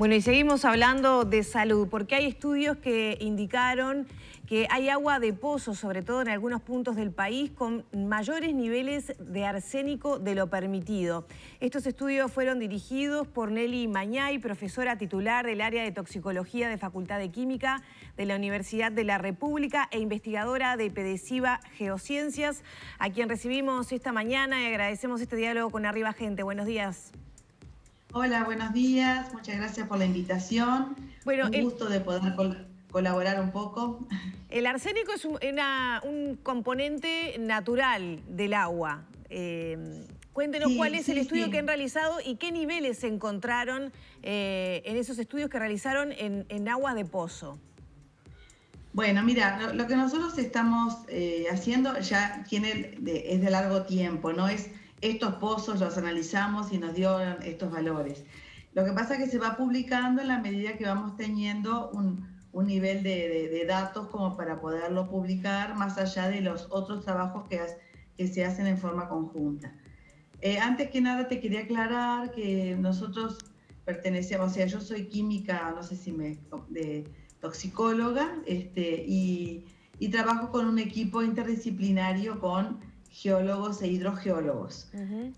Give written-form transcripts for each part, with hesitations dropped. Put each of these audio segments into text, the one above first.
Bueno, y seguimos hablando de salud, porque hay estudios que indicaron que hay agua de pozo, sobre todo en algunos puntos del país, con mayores niveles de arsénico de lo permitido. Estos estudios fueron dirigidos por Nelly Mañay, profesora titular del área de toxicología de Facultad de Química de la Universidad de la República e investigadora de PEDESIVA Geociencias, a quien recibimos esta mañana y agradecemos este diálogo con Arriba Gente. Buenos días. Hola, buenos días. Muchas gracias por la invitación. Bueno, Un gusto de poder colaborar un poco. El arsénico es un componente natural del agua. Cuéntenos cuál es el estudio que han realizado y qué niveles se encontraron en esos estudios que realizaron en aguas de pozo. Bueno, mira, lo que nosotros estamos haciendo ya es de largo tiempo, ¿no? Estos pozos los analizamos y nos dieron estos valores. Lo que pasa es que se va publicando en la medida que vamos teniendo un nivel de datos como para poderlo publicar más allá de los otros trabajos que se hacen en forma conjunta. Antes que nada te quería aclarar que nosotros pertenecemos, o sea, yo soy química, no sé si de toxicóloga, y trabajo con un equipo interdisciplinario con geólogos e hidrogeólogos.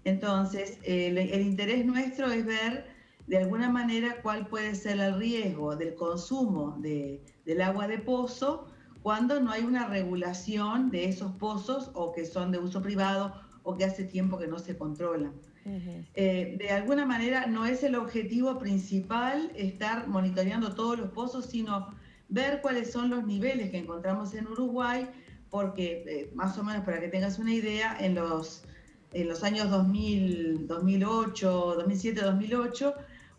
Entonces, el interés nuestro es ver de alguna manera cuál puede ser el riesgo del consumo del agua de pozo cuando no hay una regulación de esos pozos o que son de uso privado o que hace tiempo que no se controlan. De alguna manera no es el objetivo principal estar monitoreando todos los pozos, sino ver cuáles son los niveles que encontramos en Uruguay, porque más o menos para que tengas una idea, en los años 2000, 2008, 2007, 2008,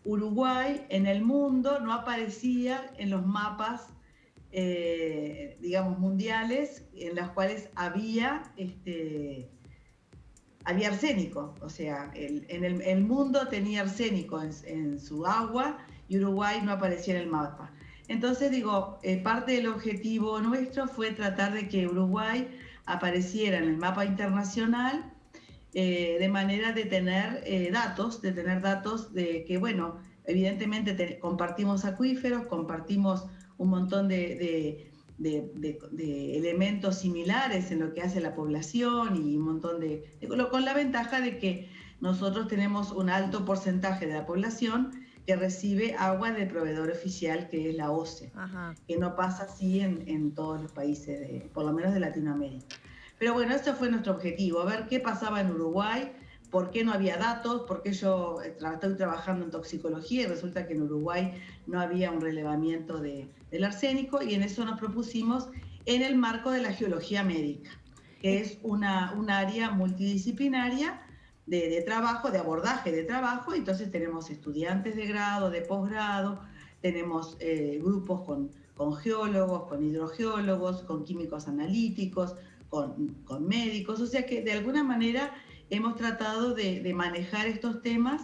Uruguay en el mundo no aparecía en los mapas, digamos, mundiales, en los cuales había arsénico, o sea, el mundo tenía arsénico en su agua y Uruguay no aparecía en el mapa. Entonces digo, parte del objetivo nuestro fue tratar de que Uruguay apareciera en el mapa internacional de manera de tener datos de que, bueno, evidentemente compartimos acuíferos, compartimos un montón de elementos similares en lo que hace la población y un montón con la ventaja de que nosotros tenemos un alto porcentaje de la población que recibe agua del proveedor oficial, que es la OCE, que no pasa así en todos los países, por lo menos de Latinoamérica. Pero bueno, ese fue nuestro objetivo, a ver qué pasaba en Uruguay, por qué no había datos, por qué yo estoy trabajando en toxicología y resulta que en Uruguay no había un relevamiento del arsénico, y en eso nos propusimos en el marco de la geología médica, que es un área multidisciplinaria de trabajo, de abordaje de trabajo. Entonces tenemos estudiantes de grado, de posgrado, tenemos grupos con geólogos, con hidrogeólogos, con químicos analíticos, con médicos, o sea que de alguna manera hemos tratado de manejar estos temas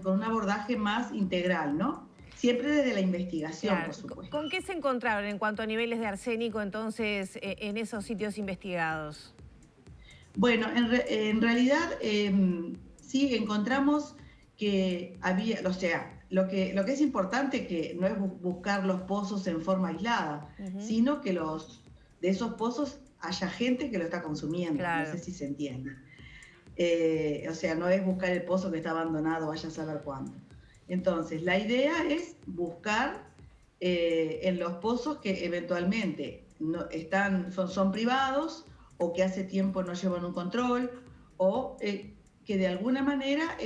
con un abordaje más integral, ¿no? Siempre desde la investigación, claro, por supuesto. ¿Con qué se encontraron en cuanto a niveles de arsénico entonces en esos sitios investigados? Bueno, en realidad sí encontramos que había, o sea, lo que es importante que no es buscar los pozos en forma aislada, sino que de esos pozos haya gente que lo está consumiendo, claro. No sé si se entiende. O sea, no es buscar el pozo que está abandonado, vaya a saber cuándo. Entonces, la idea es buscar en los pozos que eventualmente son privados, o que hace tiempo no llevan un control, o que de alguna manera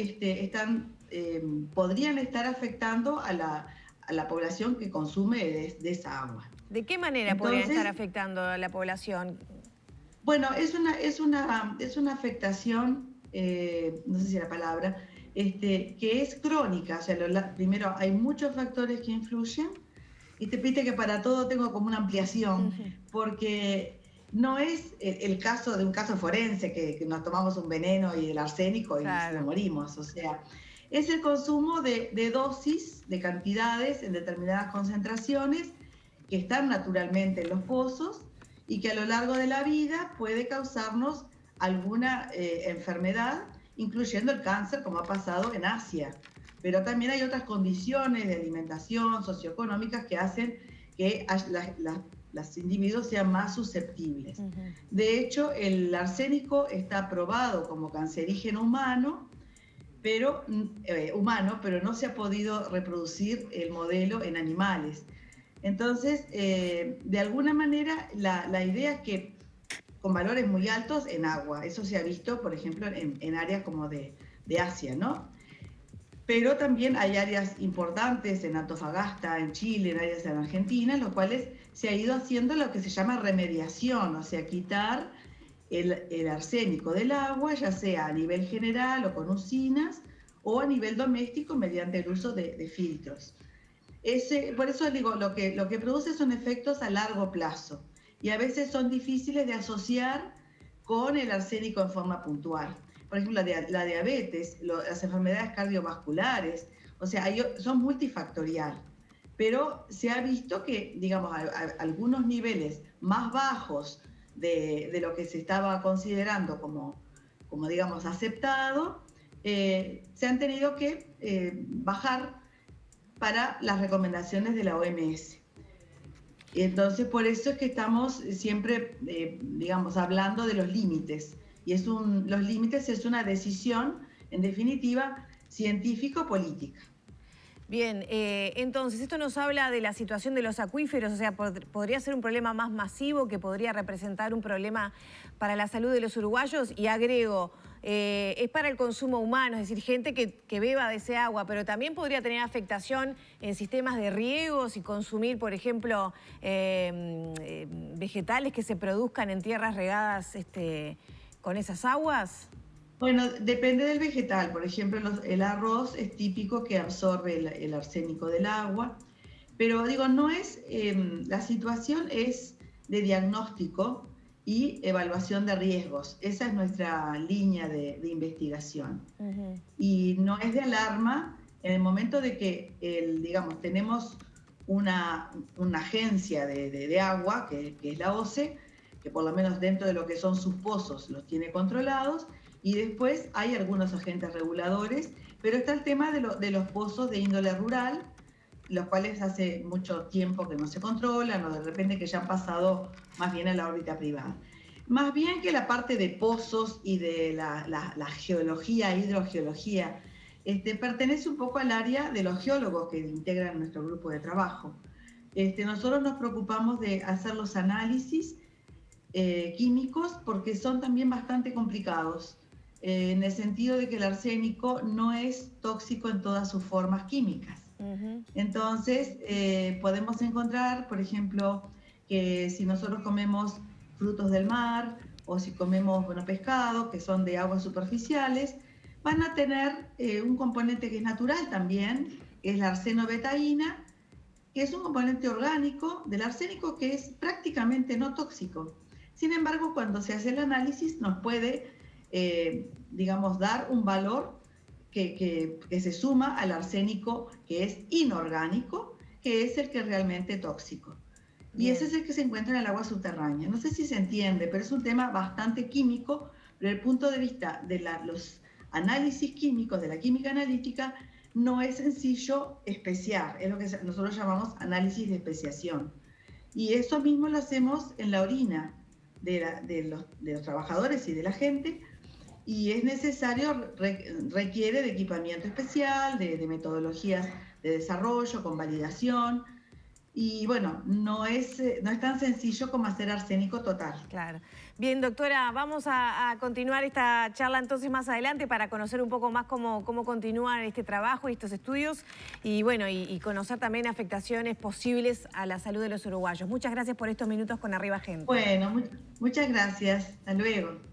podrían estar afectando a la población que consume de esa agua. ¿De qué manera podrían estar afectando a la población? Bueno, es una afectación, no sé si la palabra, que es crónica. O sea, primero hay muchos factores que influyen, y te pide que para todo tengo como una ampliación, porque no es el caso de un caso forense que nos tomamos un veneno y el arsénico y claro, nos morimos. O sea, es el consumo de dosis, de cantidades en determinadas concentraciones que están naturalmente en los pozos y que a lo largo de la vida puede causarnos alguna enfermedad incluyendo el cáncer, como ha pasado en Asia. Pero también hay otras condiciones de alimentación socioeconómicas que hacen que los individuos sean más susceptibles. De hecho, el arsénico está probado como cancerígeno humano, pero no se ha podido reproducir el modelo en animales. Entonces, de alguna manera, la idea es que con valores muy altos en agua, eso se ha visto, por ejemplo, en áreas como de Asia, ¿no? Pero también hay áreas importantes en Antofagasta, en Chile, en áreas en Argentina, en los cuales se ha ido haciendo lo que se llama remediación, o sea, quitar el arsénico del agua, ya sea a nivel general o con usinas, o a nivel doméstico mediante el uso de filtros. Por eso digo, lo que produce son efectos a largo plazo y a veces son difíciles de asociar con el arsénico en forma puntual. Por ejemplo, la diabetes, las enfermedades cardiovasculares, o sea, son multifactorial. Pero se ha visto que, digamos, a algunos niveles más bajos de lo que se estaba considerando como digamos, aceptado, se han tenido que bajar para las recomendaciones de la OMS. Entonces, por eso es que estamos siempre, digamos, hablando de los límites. Y los límites es una decisión, en definitiva, científico-política. Bien, entonces esto nos habla de la situación de los acuíferos, o sea, podría ser un problema más masivo que podría representar un problema para la salud de los uruguayos. Y agrego, es para el consumo humano, es decir, gente que beba de ese agua, pero también podría tener afectación en sistemas de riegos y consumir, por ejemplo, vegetales que se produzcan en tierras regadas con esas aguas. Bueno, depende del vegetal. Por ejemplo, el arroz es típico que absorbe el arsénico del agua. Pero digo, no es, la situación es de diagnóstico y evaluación de riesgos. Esa es nuestra línea de investigación. Y no es de alarma en el momento de que, digamos, tenemos una agencia de agua, que es la OCE, que por lo menos dentro de lo que son sus pozos los tiene controlados. Y después hay algunos agentes reguladores, pero está el tema de los pozos de índole rural, los cuales hace mucho tiempo que no se controlan o de repente que ya han pasado más bien a la órbita privada. Más bien que la parte de pozos y de la geología, hidrogeología, pertenece un poco al área de los geólogos que integran nuestro grupo de trabajo. Nosotros nos preocupamos de hacer los análisis químicos porque son también bastante complicados. En el sentido de que el arsénico no es tóxico en todas sus formas químicas. Entonces, podemos encontrar, por ejemplo, que si nosotros comemos frutos del mar o si comemos pescado, que son de aguas superficiales, van a tener un componente que es natural también, que es la arsenobetaína, que es un componente orgánico del arsénico que es prácticamente no tóxico. Sin embargo, cuando se hace el análisis nos puede digamos, dar un valor que se suma al arsénico que es inorgánico, que es el que es realmente tóxico. Y ese es el que se encuentra en el agua subterránea. No sé si se entiende, pero es un tema bastante químico, pero desde el punto de vista de los análisis químicos, de la química analítica, no es sencillo especiar, es lo que nosotros llamamos análisis de especiación. Y eso mismo lo hacemos en la orina de los trabajadores y de la gente, y es necesario, requiere de equipamiento especial, de metodologías de desarrollo, con validación, y bueno, no es tan sencillo como hacer arsénico total. Claro. Bien, doctora, vamos a continuar esta charla entonces más adelante para conocer un poco más cómo continúan este trabajo y estos estudios y bueno, y conocer también afectaciones posibles a la salud de los uruguayos. Muchas gracias por estos minutos con Arriba Gente. Bueno, muchas gracias. Hasta luego.